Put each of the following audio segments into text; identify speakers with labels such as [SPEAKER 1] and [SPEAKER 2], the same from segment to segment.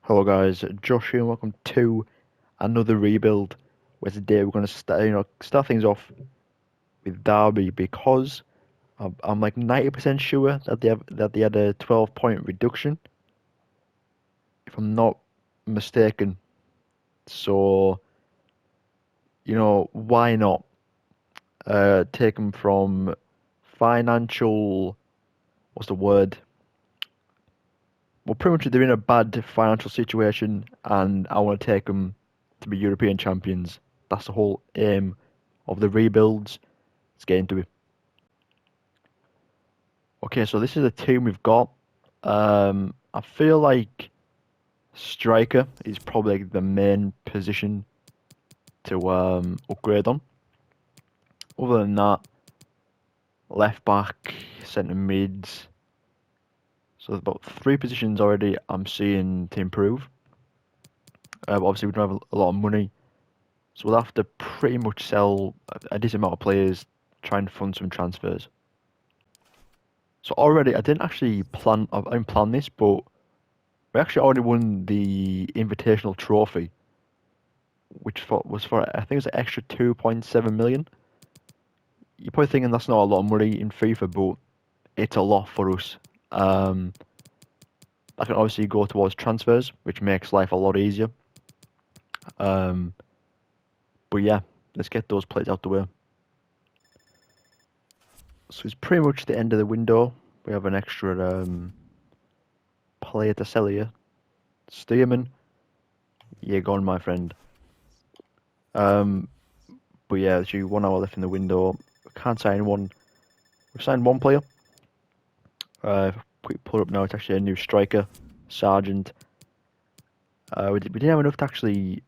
[SPEAKER 1] Hello guys, Josh here and welcome to another rebuild where today we're going to start things off with Derby because I'm like 90% sure that they had a 12-point reduction if I'm not mistaken. So, why not take them from financial, what's the word? Well, pretty much they're in a bad financial situation and I want to take them to be European champions. That's the whole aim of the rebuilds. Let's get into it. Okay, so this is the team we've got. I feel like striker is probably the main position to upgrade on. Other than that, left back, centre mids. So there's about three positions already I'm seeing to improve. But obviously, we don't have a lot of money, so we'll have to pretty much sell a decent amount of players, try and fund some transfers. So already, I didn't actually I didn't plan this, but we actually already won the Invitational Trophy, which was for I think it was an extra 2.7 million. You're probably thinking that's not a lot of money in FIFA, but it's a lot for us. Um, that can obviously go towards transfers, which makes life a lot easier. Um, but yeah, let's get those plays out the way. So it's pretty much the end of the window. We have an extra player to sell here. Stearman, you're gone, my friend. Um, but yeah, there's 1 hour left in the window. Can't sign one. We've signed one player. If we pull it up now, it's actually a new striker, Sargent. We didn't have enough to actually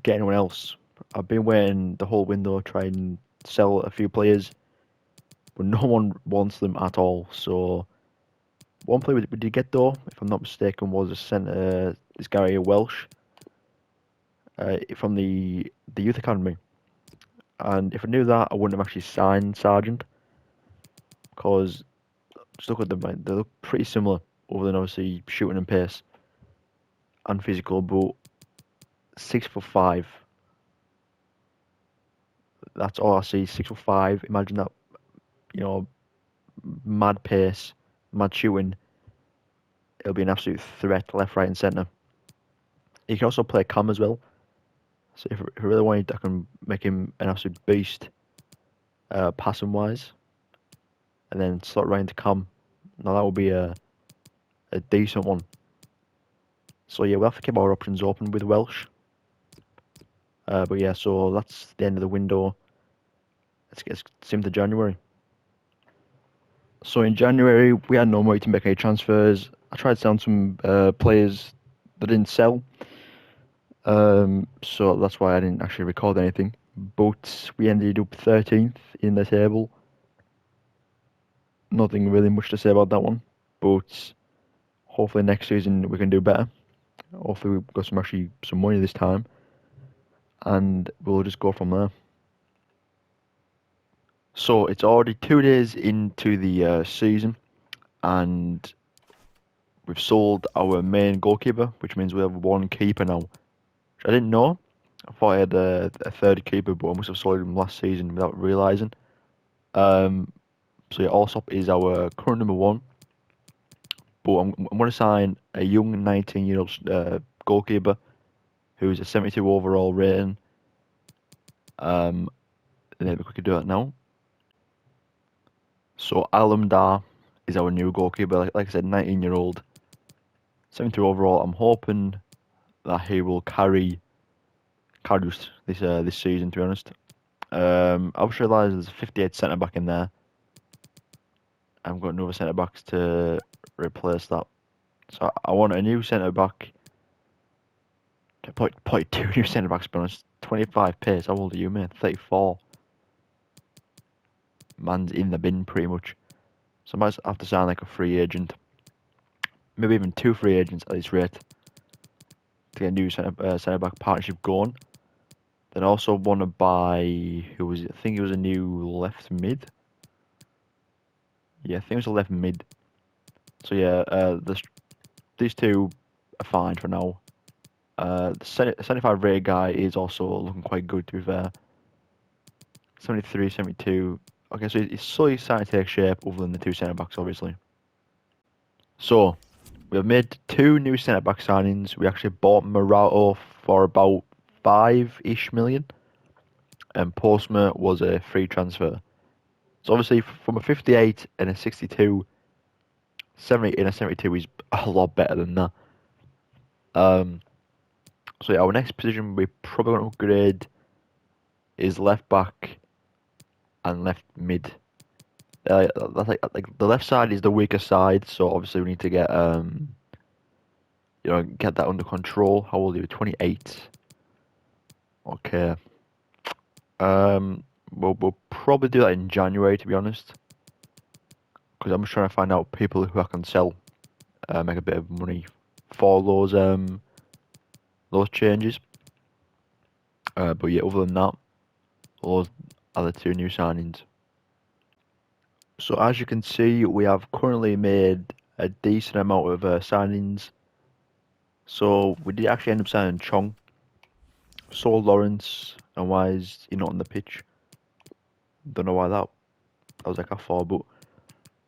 [SPEAKER 1] get anyone else. I've been waiting the whole window, trying to sell a few players, but no one wants them at all. So one player we did get though, if I'm not mistaken, was a centre. This guy Welsh, from the youth academy. And if I knew that, I wouldn't have actually signed Sargent because just look at them, they look pretty similar, other than obviously shooting and pace and physical, but 6'5". That's all I see. 6'5". Imagine that, you know, mad pace, mad shooting. It'll be an absolute threat, left, right, and centre. He can also play cam as well. So if I really wanted, I can make him an absolute beast, passing wise, and then slot right into cam. Now that would be a decent one. So yeah, we'll have to keep our options open with Welsh. But yeah, so that's the end of the window. Let's get into January. So in January, we had no money to make any transfers. I tried selling some players that didn't sell. So that's why I didn't actually record anything. But we ended up 13th in the table. Nothing really much to say about that one. But hopefully next season we can do better. Hopefully we've got some money this time. And we'll just go from there. So it's already 2 days into the season, and we've sold our main goalkeeper, which means we have one keeper now. Which I didn't know. I thought I had a third keeper, but I must have sold him last season without realising. Um, so yeah, Allsop is our current number one, but I'm going to sign a young 19-year-old goalkeeper who's a 72 overall rating. Maybe we could do that now. So Alam Dar is our new goalkeeper. Like I said, 19-year-old, 72 overall. I'm hoping that he will carry us this season. To be honest, I've just realised there's a 58 centre back in there. I've got another centre backs to replace that. So I want a new centre back. Probably two new centre backs. To be honest, 25 pace. How old are you, man? 34. Man's in the bin pretty much. So I might have to sign like a free agent, maybe even two free agents at this rate to get a new centre back partnership going. Then I also want to buy who was it? I think it was a new left mid. Yeah, I think it was a left mid. So yeah, these two are fine for now. The 75 rated guy is also looking quite good, to be fair. 73, 72. Okay, so he's slowly starting to take shape, other than the two centre backs, obviously. So, we have made two new centre back signings. We actually bought Marato for about 5-ish million, and Postma was a free transfer. So, obviously, from a 58 and a 62, 70 and a 72 is a lot better than that. Um, so, yeah, our next position we're probably going to upgrade is left back and left mid. That's like the left side is the weaker side, so obviously we need to get that under control. How old are you? 28. Okay. Um, we'll probably do that in January, to be honest, because I'm just trying to find out people who I can sell, make a bit of money for those changes. But yeah, other than that, those are the two new signings. So as you can see, we have currently made a decent amount of signings. So we did actually end up signing Chong, sold Lawrence, and why is he not on the pitch? Don't know why that was like a four, but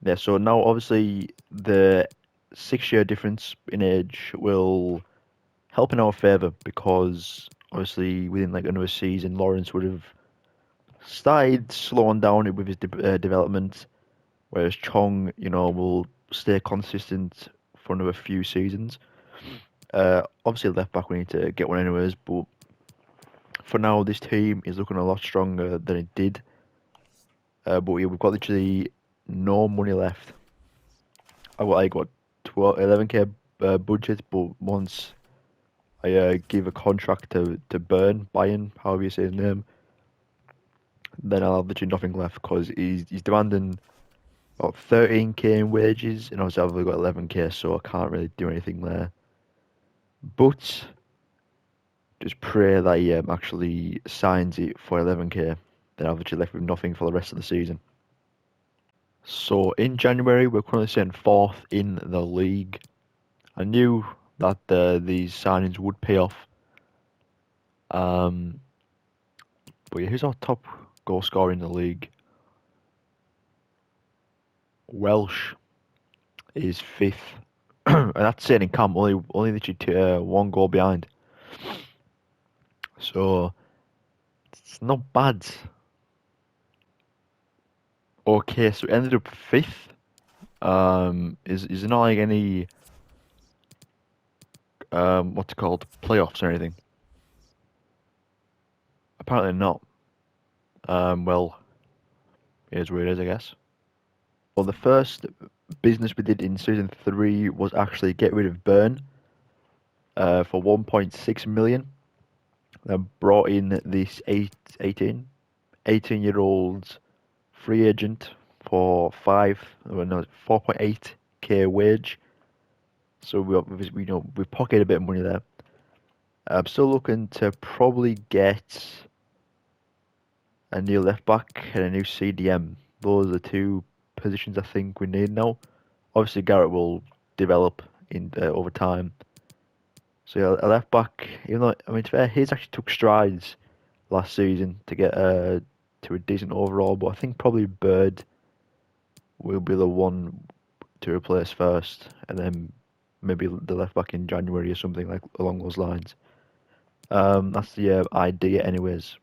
[SPEAKER 1] yeah. So now obviously the 6 year difference in age will help in our favour because obviously within like another season, Lawrence would have started slowing down with his development, whereas Chong, will stay consistent for another few seasons. Obviously left back we need to get one anyways, but for now this team is looking a lot stronger than it did. But yeah, we've got literally no money left. I got 11k budget, but once I give a contract to Bayern, however you say his name, then I'll have literally nothing left because he's demanding about 13k in wages, and obviously I've only got 11k, so I can't really do anything there. But just pray that he actually signs it for 11k. Then I've literally left with nothing for the rest of the season. So in January, we're currently sitting fourth in the league. I knew that these signings would pay off. Um, but yeah, who's our top goal scorer in the league? Welsh is fifth, and that's sitting in camp, only literally one goal behind. So it's not bad. Okay, so we ended up fifth. Is there not like any what's it called, playoffs or anything? Apparently not. Well, it is what it is, I guess. Well, the first business we did in season three was actually get rid of Burn for 1.6 million. Then brought in this 18-year-old free agent for 4.8k wage. So we pocketed a bit of money there. I'm still looking to probably get a new left back and a new CDM. Those are the two positions I think we need now. Obviously, Garrett will develop in over time. So yeah, a left back, even though I mean, to be fair, he's actually took strides last season to get to a decent overall, but I think probably Bird will be the one to replace first, and then maybe the left back in January or something like along those lines. That's the idea, anyways.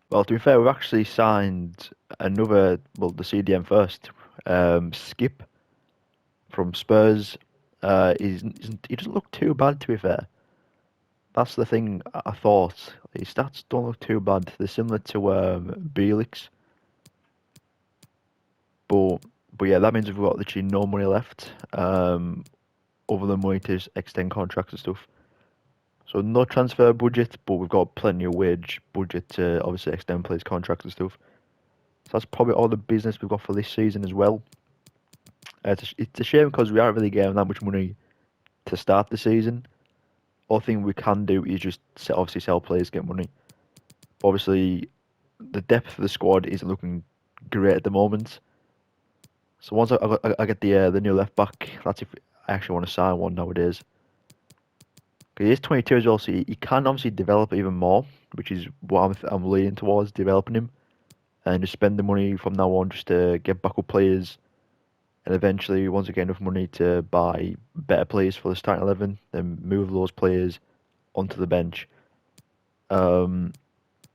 [SPEAKER 1] Well, to be fair, we've actually signed the CDM first. Skip from Spurs. He doesn't look too bad, to be fair. That's the thing I thought. His stats don't look too bad. They're similar to Belix, but but yeah, that means we've got literally no money left, other than money to extend contracts and stuff. So no transfer budget, but we've got plenty of wage budget to obviously extend players' contracts and stuff. So that's probably all the business we've got for this season as well. It's a shame because we aren't really getting that much money to start the season. All thing we can do is just obviously sell players, get money. But obviously, the depth of the squad isn't looking great at the moment. So once I get the new left back, that's if I actually want to sign one nowadays. 'Cause he is 22 as well, so he can obviously develop even more, which is what I'm leaning towards, developing him and just spend the money from now on just to get backup players, and eventually once I get enough money to buy better players for the starting 11, then move those players onto the bench. Um,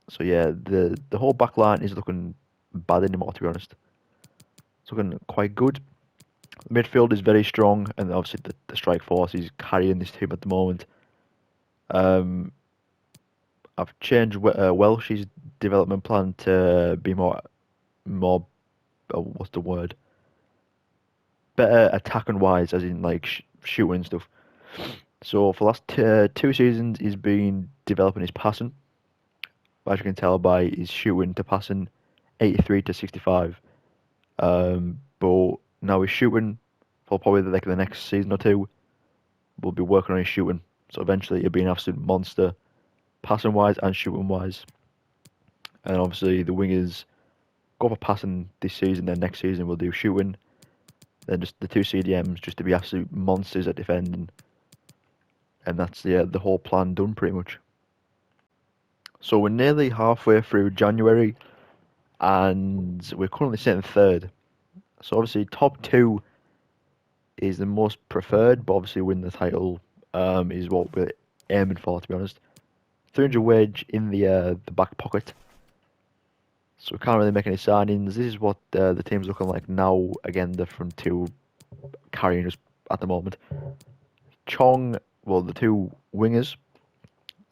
[SPEAKER 1] so yeah, the whole back line is looking bad anymore, to be honest. It's looking quite good. Midfield is very strong, and obviously the strike force is carrying this team at the moment. Um, I've changed Welsh's development plan to be more what's the word? Better attacking wise, as in like shooting and stuff. So for the last 2 seasons, he's been developing his passing. As you can tell by his shooting to passing, 83 to 65. But now he's shooting for probably like the next season or two. We'll be working on his shooting. So eventually he'll be an absolute monster, passing wise and shooting wise. And obviously the wingers go for passing this season, then next season we'll do shooting. Then just the two CDMs just to be absolute monsters at defending. And that's the whole plan done pretty much. So we're nearly halfway through January and we're currently sitting third. So obviously top two is the most preferred, but obviously win the title is what we're aiming for, to be honest. 300 wage in the back pocket. So we can't really make any signings. This is what the team's looking like now. Again, the front two carrying us at the moment. Chong, well, the two wingers,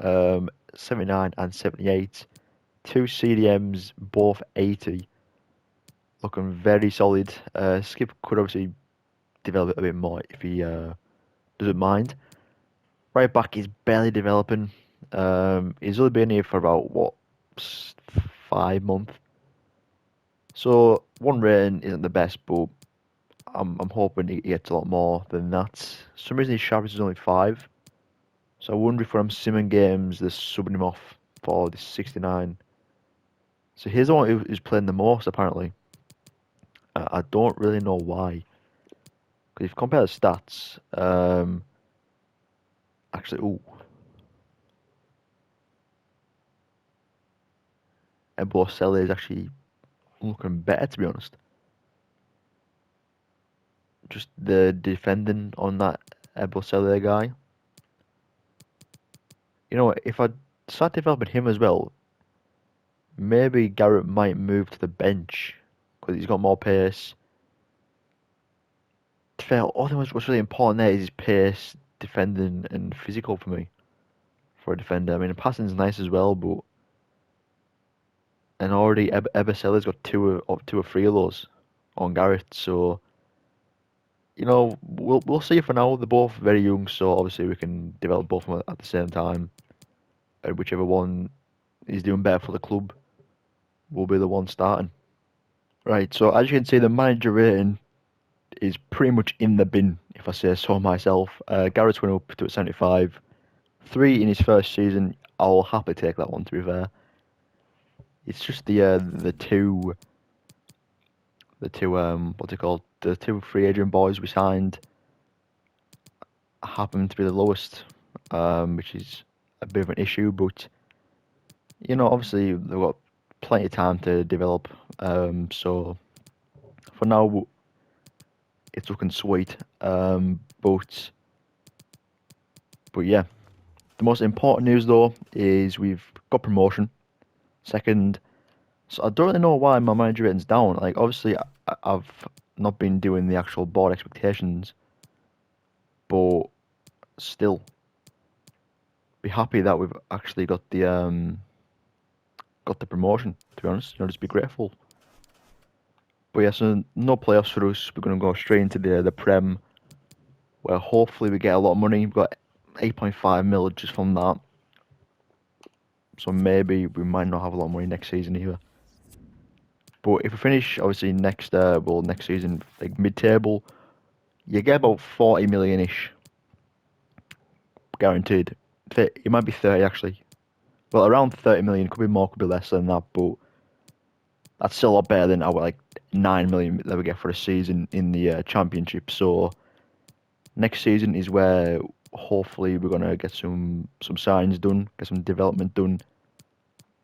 [SPEAKER 1] 79 and 78. Two CDMs, both 80. Looking very solid. Skip could obviously develop it a bit more if he doesn't mind. Right back is barely developing. He's only been here for about, what, 5 months. So, one rating isn't the best, but I'm hoping he gets a lot more than that. For some reason his sharpness is only 5. So I wonder if from Simon games they're subbing him off for this 69. So here's the one who's playing the most apparently. I don't really know why. Because if you compare the stats, actually, ooh, Eboselli is actually looking better to be honest. Just the defending on that Eboselli guy. You know what? If I start developing him as well, maybe Garrett might move to the bench because he's got more pace. To fair, all what's really important there is his pace, defending, and physical for me for a defender. I mean, passing's nice as well, but and already Eberselli's got two or three of those on Garrett. So we'll see for now. They're both very young, so obviously we can develop both of them at the same time. And whichever one is doing better for the club will be the one starting. Right. So as you can see, the manager rating is pretty much in the bin, if I say so myself. Garrett's went up to a 75. 3 in his first season. I'll happily take that one, to be fair. It's just the two what's it called? The two free agent boys we signed happen to be the lowest, which is a bit of an issue. But obviously they've got plenty of time to develop. So for now, it's looking sweet. But yeah, the most important news though is we've got promotion. Second, so I don't really know why my manager rating's down. Like obviously I've not been doing the actual board expectations, but still be happy that we've actually got the promotion. To be honest, just be grateful. But yeah, so no playoffs for us. We're gonna go straight into the Prem, where hopefully we get a lot of money. We've got 8.5 mil just from that. So maybe we might not have a lot of money next season either. But if we finish, obviously next season, like mid-table, you get about 40 million-ish guaranteed. It might be 30 actually. Well, around 30 million. Could be more, could be less than that. But that's still a lot better than our like 9 million that we get for a season in the championship. So next season is where hopefully we're gonna get some signs done, get some development done,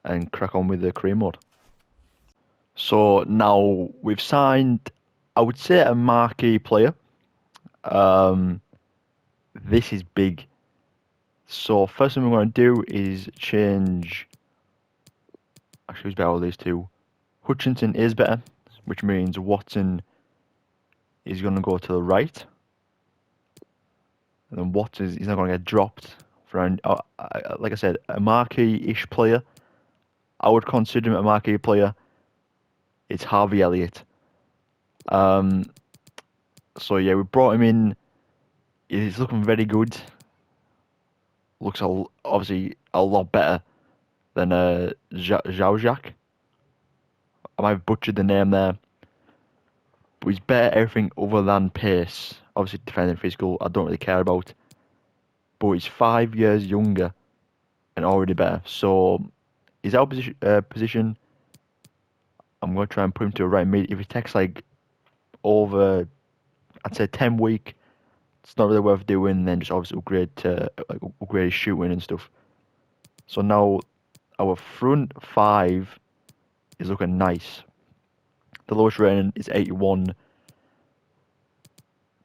[SPEAKER 1] and crack on with the career mode. So now we've signed, I would say, a marquee player. Um, this is big. So first thing we're going to do is change. Actually, who's better with these two? Hutchinson is better, which means Watson is going to go to the right, and then Watson is not going to get dropped for like I said, a marquee-ish player. I would consider him a marquee player. It's Harvey Elliott. Um, so yeah, we brought him in. He's looking very good. Looks obviously a lot better than Zhao. I might have butchered the name there, but he's better at everything other than pace. Obviously, defending physical, I don't really care about. But he's 5 years younger and already better. So his out position, I'm going to try and put him to a right mid. If it takes like over, I'd say 10 week, it's not really worth doing. Then just obviously upgrade to upgrade his shooting and stuff. So now our front five is looking nice. The lowest rating is 81.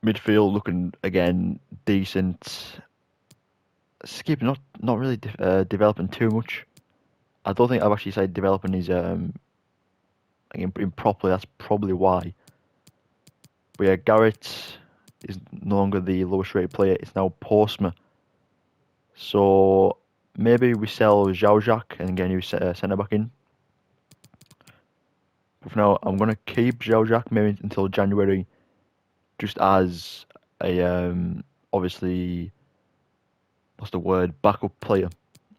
[SPEAKER 1] Midfield looking again decent. Skip not really developing too much. I don't think I've actually said developing is improperly. That's probably why. But yeah, Garrett is no longer the lowest rated player. It's now Postma. So maybe we sell Zhao and get a new centre back in. But for now, I'm gonna keep Zhao maybe until January, just as a obviously what's the word, backup player.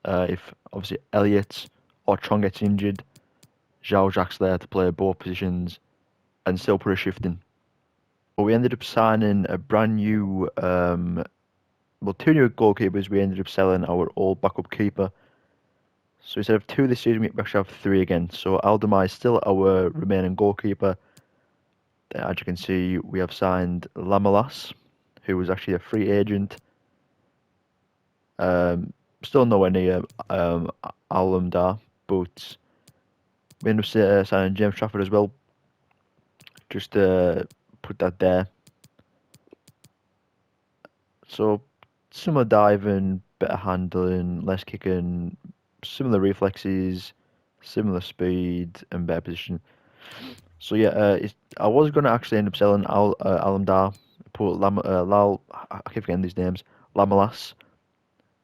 [SPEAKER 1] If obviously Elliott or Chong gets injured, Zhao there to play both positions and still put a shift in. But we ended up signing a brand new, two new goalkeepers. We ended up selling our old backup keeper. So instead of two this season, we actually have three again. So Aldemar is still our remaining goalkeeper. Then, as you can see, we have signed Lamalas, who was actually a free agent. Um, Still nowhere near Alamdar, but we ended up signing James Trafford as well. Just put that there. So similar diving, better handling, less kicking, similar reflexes, similar speed, and better position. So yeah, I was gonna actually end up selling Alamdar, put Lal, I keep forgetting these names, Lamalas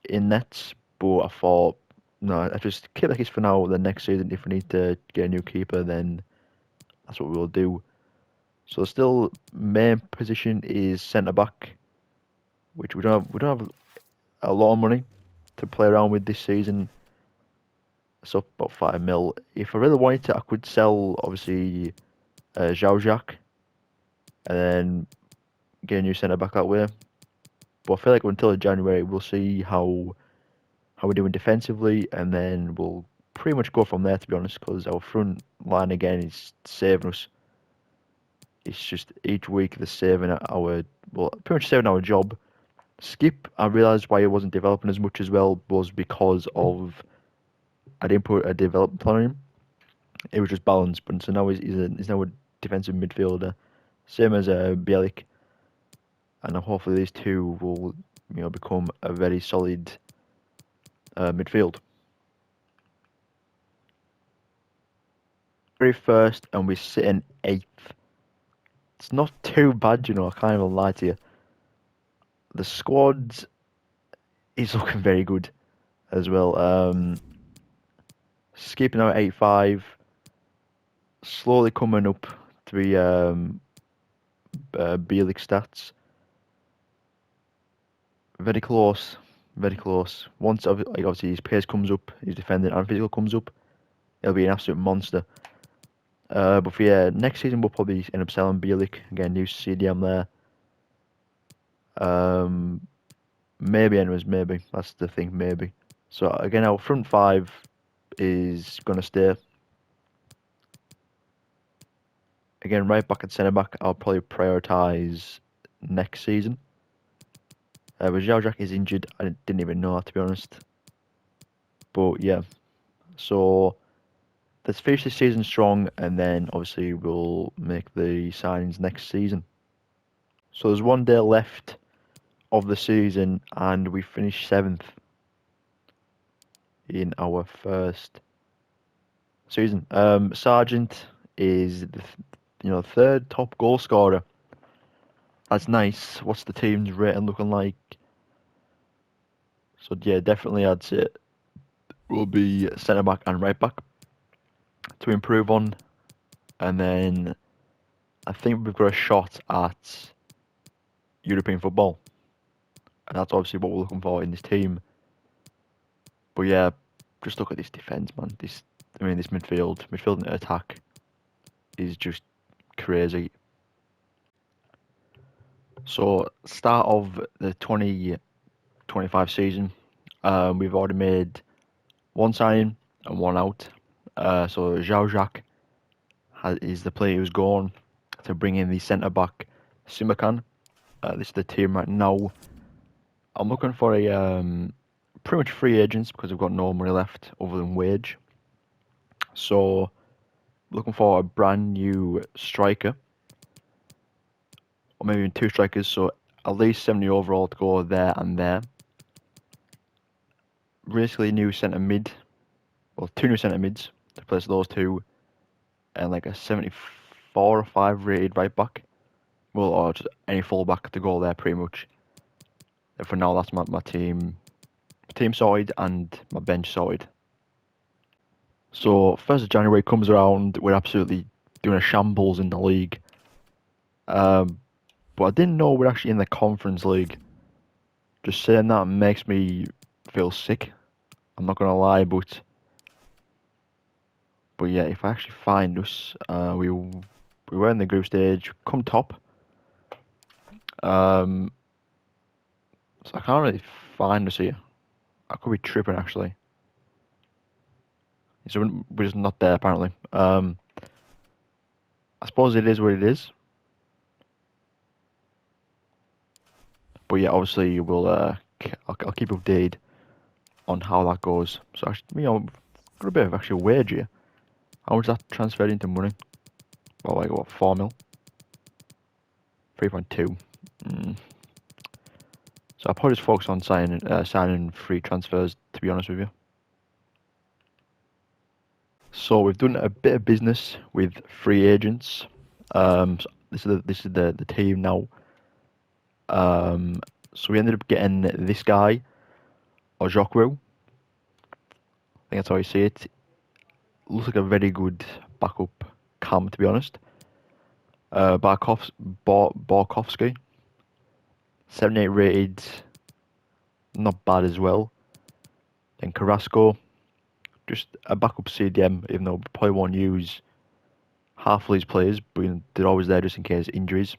[SPEAKER 1] in nets, but I thought no, I just keep the case for now. The next season, if we need to get a new keeper, then that's what we'll do. So still, main position is centre back, which we don't have a lot of money to play around with this season. So about 5 mil. If I really wanted to, I could sell obviously Zhao and then get a new centre back that way. But I feel like until January we'll see how we're doing defensively, and then we'll pretty much go from there. To be honest, because our front line again is saving us. It's just each week they're saving pretty much saving our job. Skip, I realised why he wasn't developing as much as well was because of I didn't put a development plan on him. It was just balanced, but so now he's now a defensive midfielder, same as Bielik, and hopefully these two will become a very solid midfield. Very first, and we're sitting eighth. It's not too bad, I can't even lie to you. The squad is looking very good as well. Skipping out 85, slowly coming up to be Bielik stats. Very close, very close. Once obviously his pace comes up, his defending and physical comes up, he'll be an absolute monster. But for yeah, next season we'll probably end up selling Bielik again, new CDM there. Maybe anyways, maybe that's the thing, maybe. So again, our front five is gonna stay. Again, right back and centre back, I'll probably prioritise next season. But Zhao Jack is injured. I didn't even know that, to be honest. But yeah, so let's finish this season strong, and then obviously we'll make the signings next season. So there's one day left of the season, and we finished seventh in our first season. Sargent is the third top goal scorer. That's nice. What's the team's rating looking like? So yeah, definitely I'd say will be centre back and right back to improve on, and then I think we've got a shot at European football, and that's obviously what we're looking for in this team. But yeah, just look at this defense, man. This midfield and attack is just crazy. So start of the 2025 season, we've already made one signing and one out. So Zhao Jacques is the player who's gone to bring in the centre back Simakan. This is the team right now. I'm looking for a pretty much free agents because we've got no money left other than wage. So looking for a brand new striker, or maybe even two strikers. So at least 70 overall to go there and there. Basically, new centre mid, well, two new centre mids to replace those two, and like a 74 or 5 rated right back. Well, or just any fullback to go there pretty much. And for now, that's my team sorted and my bench sorted. So 1st of January comes around, we're absolutely doing a shambles in the league. Um, but I didn't know we're actually in the Conference League. Just saying that makes me feel sick. I'm not gonna lie, but yeah, if I actually find us, we were in the group stage, come top. Um, so I can't really find us here. I could be tripping actually. So we're just not there apparently. I suppose it is what it is. But yeah, obviously we'll I'll keep updated on how that goes. So actually, got a bit of actual wage here. How much that transferred into money? Well, like what, 4 mil? 3.2. Mm. So I'll probably just focus on signing free transfers, to be honest with you. So we've done a bit of business with free agents. So this is the team now. So we ended up getting this guy, Ojokwu. I think that's how you say it. Looks like a very good backup cam, to be honest. Barkovsky, 78 rated, not bad as well. Then Carrasco, just a backup CDM, even though we probably won't use half of these players, but they're always there just in case injuries.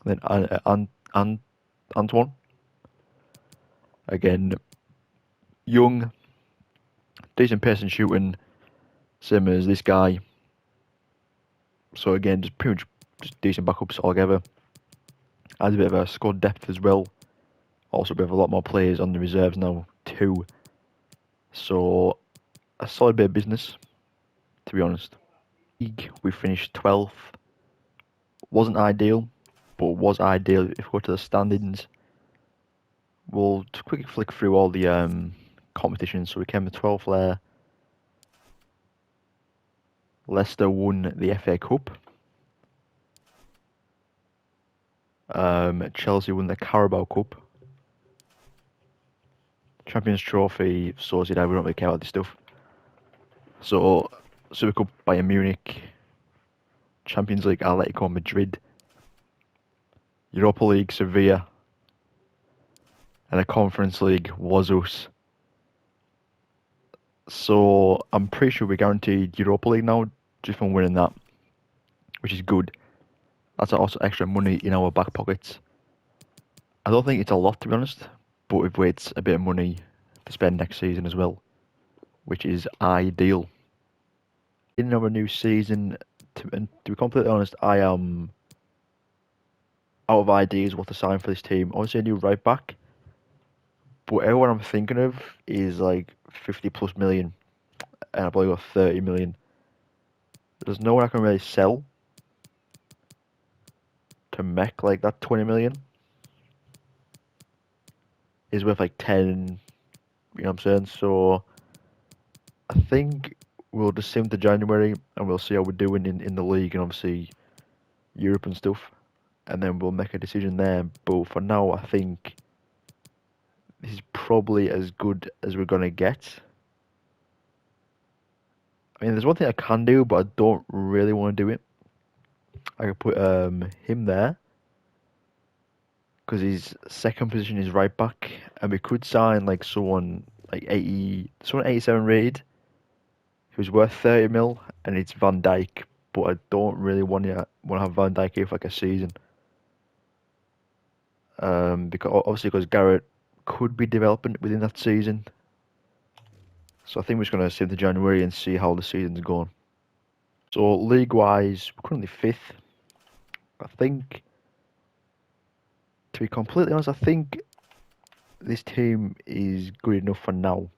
[SPEAKER 1] Then Antoine, again, young, decent pace and shooting, same as this guy. So again, just pretty much just decent backups altogether. Adds a bit of a squad depth as well. Also, we have a lot more players on the reserves now too. So a solid bit of business, to be honest. We finished 12th. Wasn't ideal, but was ideal if we go to the standings. We'll just quickly flick through all the competitions. So we came to 12th there. Leicester won the FA Cup. Chelsea won the Carabao Cup. Champions Trophy, Sociedad, we don't really care about this stuff. So, Super Cup Bayern Munich. Champions League Atletico Madrid. Europa League Sevilla. And the Conference League was us. So, I'm pretty sure we're guaranteed Europa League now, just from winning that, which is good. That's also extra money in our back pockets. I don't think it's a lot, to be honest, but we've waited a bit of money to spend next season as well, which is ideal. In our new season, and to be completely honest, I am out of ideas what to sign for this team. Obviously, a new right back, but everyone I'm thinking of is like 50 plus million, and I've probably got 30 million. There's no one I can really sell to make like that 20 million is worth like 10, you know what I'm saying? So I think we'll just sim to January and we'll see how we're doing in the league and obviously Europe and stuff. And then we'll make a decision there. But for now, I think this is probably as good as we're gonna get. I mean, there's one thing I can do, but I don't really want to do it. I could put him there because his second position is right back, and we could sign like someone like 87 rated, who's worth 30 mil, and it's Van Dijk. But I don't really want to have Van Dijk here for like a season. Because obviously because Garrett could be developing within that season. So I think we're just gonna save the January and see how the season's going. So league wise, we're currently fifth. I think, to be completely honest, I think this team is good enough for now.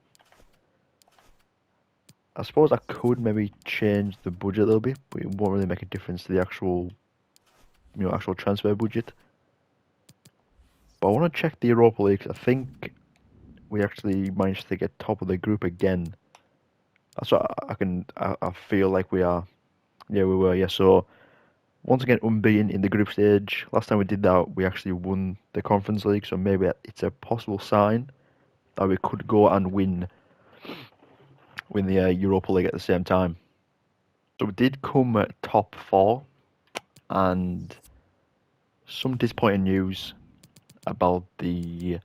[SPEAKER 1] I suppose I could maybe change the budget a little bit, but it won't really make a difference to the actual transfer budget. But I want to check the Europa League. 'Cause I think we actually managed to get top of the group again. That's what I feel like we are. Yeah, we were. Yeah. So once again, unbeaten in the group stage. Last time we did that, we actually won the Conference League. So maybe it's a possible sign that we could go and win the Europa League at the same time. So we did come at top four, and some disappointing news about the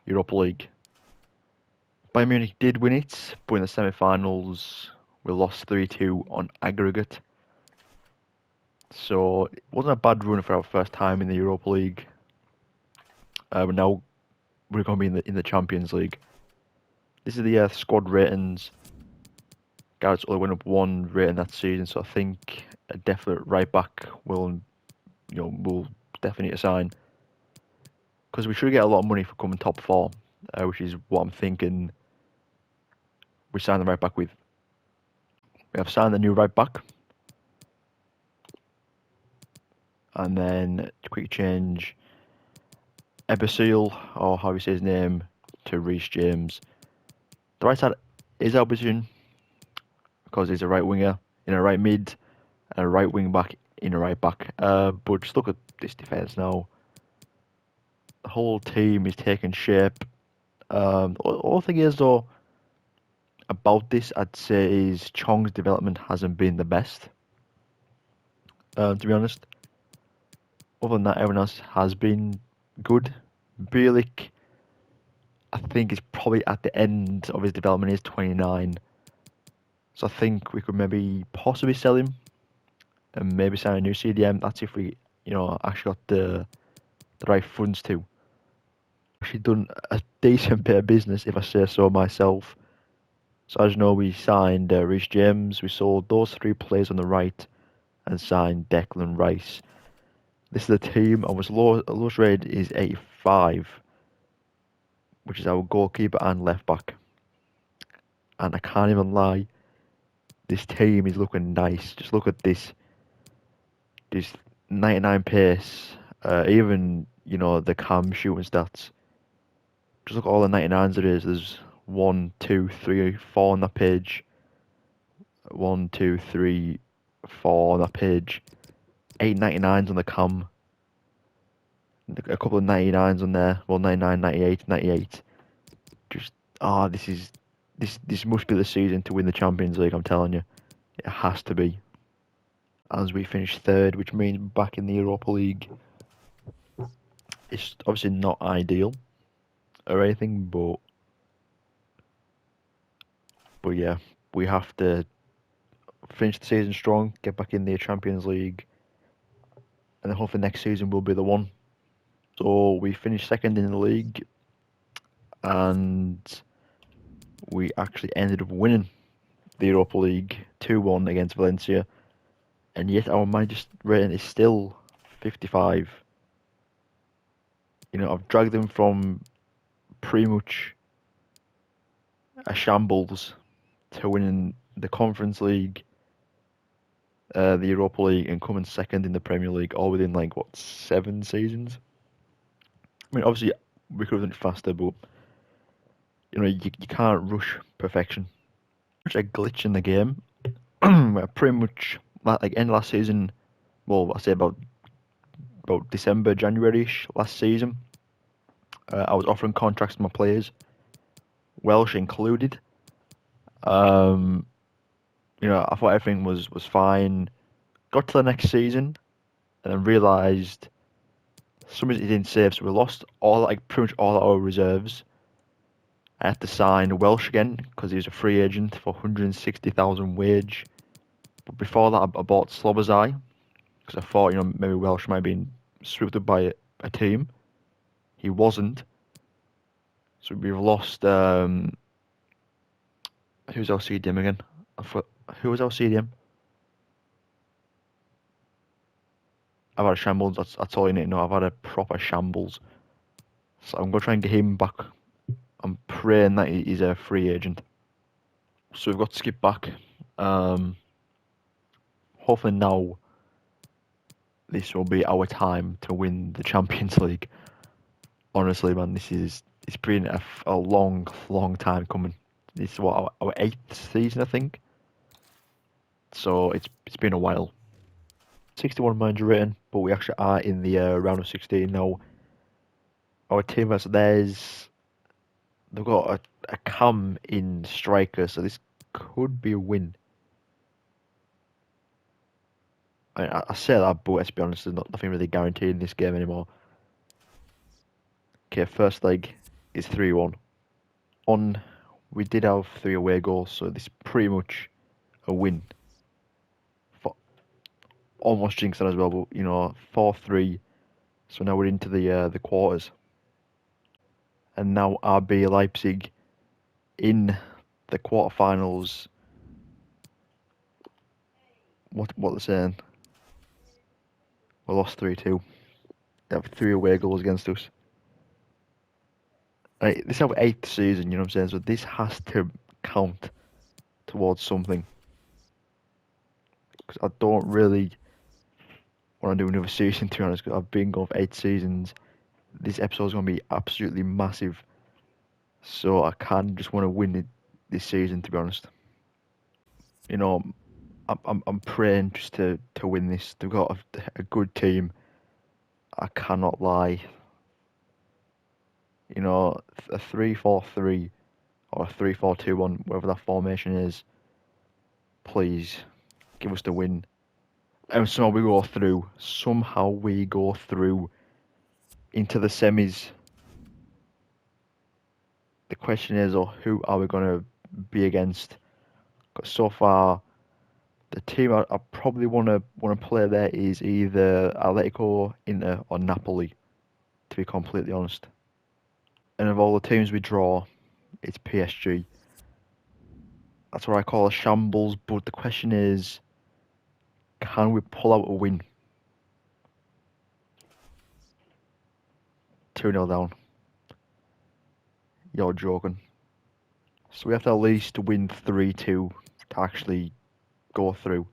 [SPEAKER 1] Europa League. Bayern Munich did win it, but in the semi-finals we lost 3-2 on aggregate. So it wasn't a bad run for our first time in the Europa League. But now we're going to be in the Champions League. This is the squad ratings. Garrett's only went up one rating that season, so I think a definite right back will definitely need to sign because we should get a lot of money for coming top four, which is what I'm thinking. We sign the right back with. We have signed the new right back, and then quick change Eberseal, or how you say his name, to Reece James. The right side is our position because he's a right winger in a right mid and a right wing back in a right back. But just look at this defense now. The whole team is taking shape. All thing is though about this, I'd say is Chong's development hasn't been the best. To be honest, other than that, everyone else has been good. Bielik, I think, is probably at the end of his development. He's 29, so I think we could maybe possibly sell him and maybe sign a new CDM. That's if we, actually got the right funds to. Actually done a decent bit of business, if I say so myself. So as you know, we signed Reece James. We sold those three players on the right and signed Declan Rice. This is the team. Our lowest rated is 85, which is our goalkeeper and left back. And I can't even lie, this team is looking nice. Just look at this 99 pace. Even the cam shooting stats. Just look at all the 99s there is. There's 1, 2, 3, 4 on that page. 1, 2, 3, 4 on that page. 8 99s on the cam. A couple of 99s on there. Well, 99, 98, 98. Just this must be the season to win the Champions League. I'm telling you, it has to be. As we finish third, which means back in the Europa League. It's obviously not ideal or anything, but yeah, we have to finish the season strong, get back in the Champions League, and then hopefully next season will be the one. So we finished second in the league, and we actually ended up winning the Europa League 2-1 against Valencia, and yet our manager's rating is still 55. I've dragged them from pretty much a shambles to winning the Conference League, the Europa League, and coming second in the Premier League, all within like what 7 seasons. I mean, obviously we could have done it faster, but you can't rush perfection. It's a glitch in the game. Pretty much like end of last season. Well, I say about December, January-ish last season. I was offering contracts to my players, Welsh included. Um, I thought everything was fine. Got to the next season and then realised something he didn't save, so we lost pretty much all our reserves. I had to sign Welsh again because he was a free agent for 160,000 wage. But before that, I bought Slobozai because I thought maybe Welsh might have been swooped up by a team. He wasn't, so we've lost. Who's our CDM again? Who was our CDM? I've had a shambles. That's all you need to know. I've had a proper shambles. So I'm gonna try and get him back. I'm praying that he's a free agent. So we've got to skip back. Um, Hopefully now this will be our time to win the Champions League. Honestly, man, it's been a long, long time coming. This is what our eighth season, I think. So it's been a while. 61 manager rating, but we actually are in the round of 16 now. Our team has they've got a Cam in striker, so this could be a win. I say that, but let's be honest, there's nothing really guaranteed in this game anymore. Okay, first leg is 3-1. We did have 3 away goals, so this is pretty much a win. For, almost jinxed that as well, but 4-3. So now we're into the quarters. And now RB Leipzig in the quarterfinals. What they're saying? We lost 3-2. They have 3 away goals against us. Right, this is our eighth season, you know what I'm saying? So this has to count towards something. Because I don't really want to do another season, to be honest, because I've been going for 8 seasons. This episode's going to be absolutely massive. So I kind of just want to win it this season, to be honest. You know, I'm praying just to win this. They've got a good team. I cannot lie. A 3-4-3 or a 3-4-2-1, whatever that formation is, please give us the win. And somehow we go through. Somehow we go through into the semis. The question is, who are we going to be against? Because so far, the team I probably want to play there is either Atletico, Inter, or Napoli. To be completely honest. And of all the teams we draw, it's PSG. That's what I call a shambles. But the question is, can we pull out a win? 2-0 down. You're joking. So we have to at least win 3-2 to actually go through.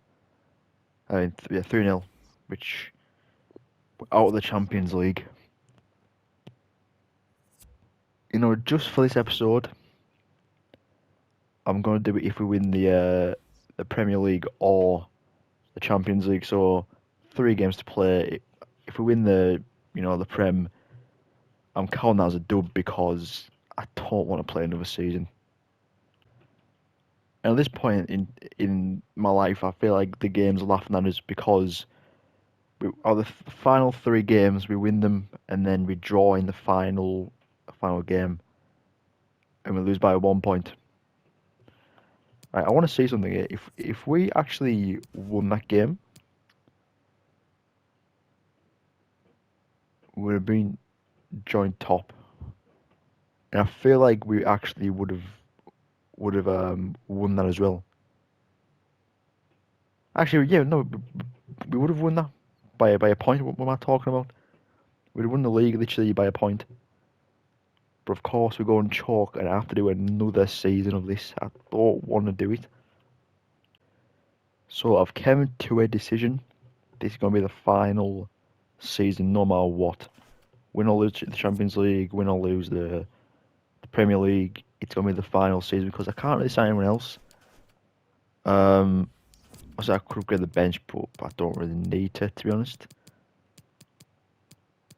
[SPEAKER 1] I mean, 3-0, which we're out of the Champions League. Just for this episode, I'm going to do it if we win the Premier League or the Champions League. So 3 games to play. If we win the Prem, I'm counting that as a dub because I don't want to play another season. And at this point in my life, I feel like the game's laughing at us because the final 3 games we win them, and then we draw in the final game, and we lose by 1 point. Right, I want to say something here. If we actually won that game, we would have been joint top, and I feel like we actually would have won that as well. Actually, yeah, no, we would have won that by a point. What am I talking about? We'd won the league literally by a point. But of course, we go and chalk and I have to do another season of this. I don't want to do it. So I've come to a decision. This is going to be the final season, no matter what. Win or lose the Champions League, win or lose the Premier League, it's going to be the final season because I can't really sign anyone else. Also, I could upgrade the bench, but I don't really need to be honest.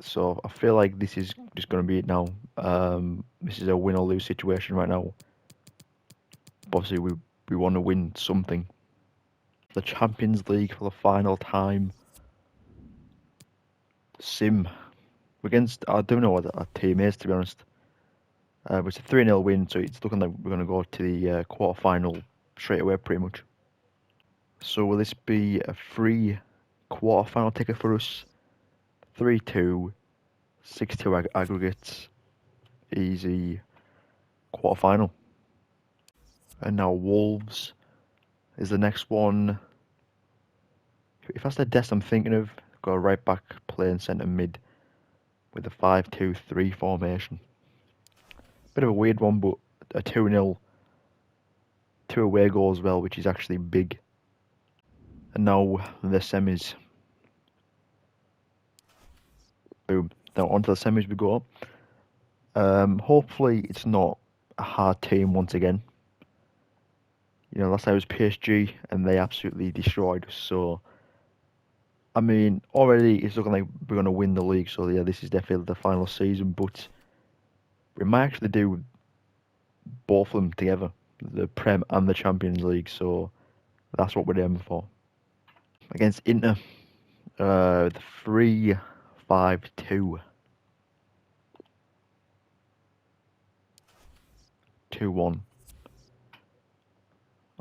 [SPEAKER 1] So I feel like this is just going to be it now. This is a win or lose situation right now. Obviously, we want to win something. The Champions League for the final time. Sim. Against, I don't know what our team is, to be honest. But it's a 3-0 win, so it's looking like we're going to go to the quarter-final straight away, pretty much. So will this be a free quarter-final ticket for us? 3-2, 6-2 aggregates, easy quarter-final. And now Wolves is the next one. If that's the desk I'm thinking of, go right back, playing centre mid with a 5-2-3 formation. Bit of a weird one, but a 2-0, 2 away goals as well, which is actually big. And now the semis. Boom. Now onto the semis we go. Hopefully it's not a hard team once again. You know, last time it was PSG and they absolutely destroyed us. So, I mean, already it's looking like we're going to win the league. So, yeah, this is definitely the final season. But we might actually do both of them together, the Prem and the Champions League. So, that's what we're aiming for. Against Inter, the 3-5-2. 2-1.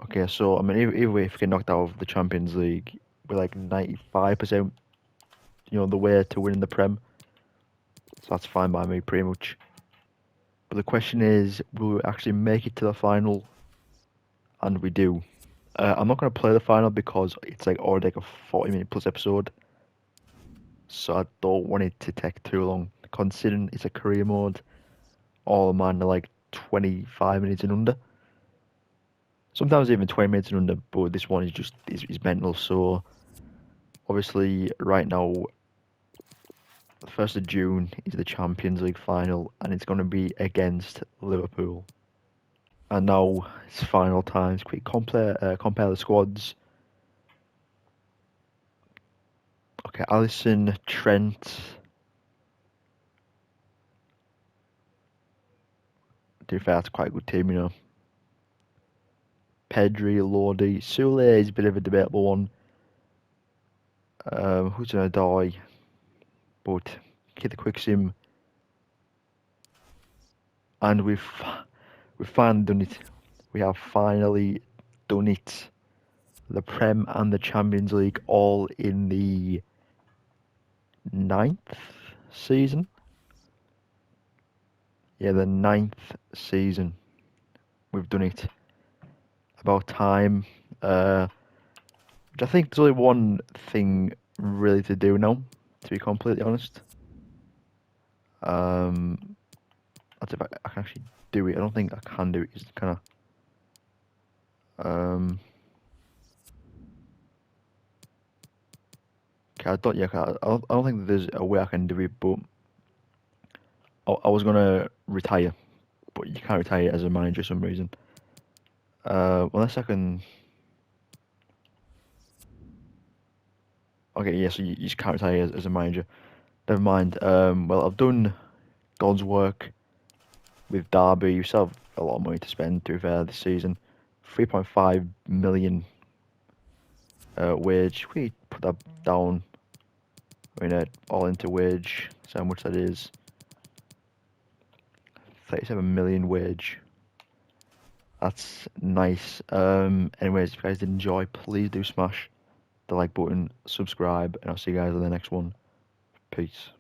[SPEAKER 1] Okay, so I mean, either way, if we get knocked out of the Champions League, we're like 95%, you know, the way to winning the Prem. So that's fine by me, pretty much. But the question is, will we actually make it to the final? And we do. I'm not going to play the final because it's like already like a 40-minute plus episode. So I don't want it to take too long. Considering it's a career mode, all of mine are like 25 minutes and under. Sometimes even 20 minutes and under, but this one is just is mental. So obviously right now, the 1st of June is the Champions League final, and it's going to be against Liverpool. And now it's final times. Quick compare the squads. Okay, Alisson, Trent. To be fair, that's quite a good team, you know. Pedri, Lodi, Sule is a bit of a debatable one. Who's gonna die? But get the quick sim, and we've finally done it. We have finally done it. The Prem and the Champions League all in the 9th season. Yeah, the 9th season. We've done it. About time. Which I think there's only one thing really to do now, to be completely honest. That's if I can actually do it. I don't think I can do it. It's kind of okay, I don't think there's a way I can do it, but I was gonna retire, but you can't retire as a manager for some reason. Unless I can. Okay, yeah, so you just can't retire as a manager. Never mind. Well, I've done God's work with Derby. You still have a lot of money to spend, to be fair, this season. 3.5 million wage. We put that down. I mean, all into wage. So how much that is? 37 million wage. That's nice. Anyways, if you guys did enjoy, please do smash the like button, subscribe, and I'll see you guys on the next one. Peace.